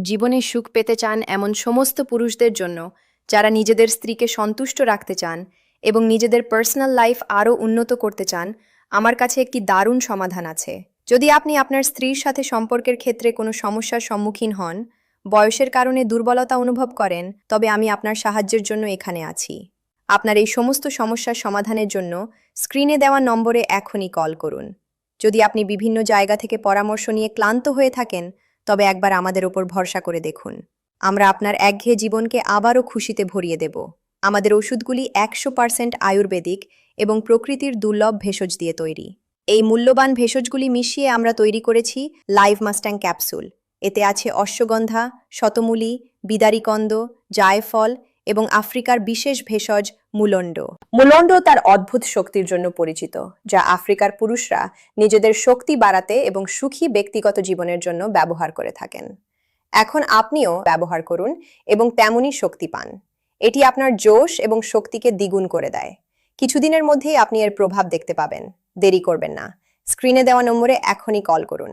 জীবনে সুখ পেতে চান এমন সমস্ত পুরুষদের জন্য যারা নিজেদের স্ত্রীকে সন্তুষ্ট রাখতে চান এবং নিজেদের পার্সোনাল লাইফ আরও উন্নত করতে চান, আমার কাছে একটি দারুণ সমাধান আছে। যদি আপনি আপনার স্ত্রীর সাথে সম্পর্কের ক্ষেত্রে কোনো সমস্যার সম্মুখীন হন, বয়সের কারণে দুর্বলতা অনুভব করেন, তবে আমি আপনার সাহায্যের জন্য এখানে আছি। আপনার এই সমস্ত সমস্যার সমাধানের জন্য স্ক্রিনে দেওয়া নম্বরে এখনই কল করুন। যদি আপনি বিভিন্ন জায়গা থেকে পরামর্শ নিয়ে ক্লান্ত হয়ে থাকেন, তবে একবার আমাদের ওপর ভরসা করে দেখুন। আমরা আপনার একঘেয়ে জীবনকে আবারও খুশিতে ভরিয়ে দেব। আমাদের ওষুধগুলি 100% আয়ুর্বেদিক এবং প্রকৃতির দুর্লভ ভেষজ দিয়ে তৈরি। এই মূল্যবান ভেষজগুলি মিশিয়ে আমরা তৈরি করেছি লাইভ মাস্ট্যাং ক্যাপসুল। এতে আছে অশ্বগন্ধা, শতমূলি, বিদারিকন্দ, জায়ফল এবং আফ্রিকার বিশেষ ভেষজ মুলন্ড। মুলন্ড তার অদ্ভুত শক্তির জন্য পরিচিত, যা আফ্রিকার পুরুষরা নিজেদের শক্তি বাড়াতে এবং সুখী ব্যক্তিগত জীবনের জন্য ব্যবহার করে থাকেন। এখন আপনিও ব্যবহার করুন এবং তেমনই শক্তি পান। এটি আপনার জোশ এবং শক্তিকে দ্বিগুণ করে দেয়। কিছুদিনের মধ্যেই আপনি এর প্রভাব দেখতে পাবেন। দেরি করবেন না। স্ক্রিনে দেওয়া নম্বরে এখনই কল করুন।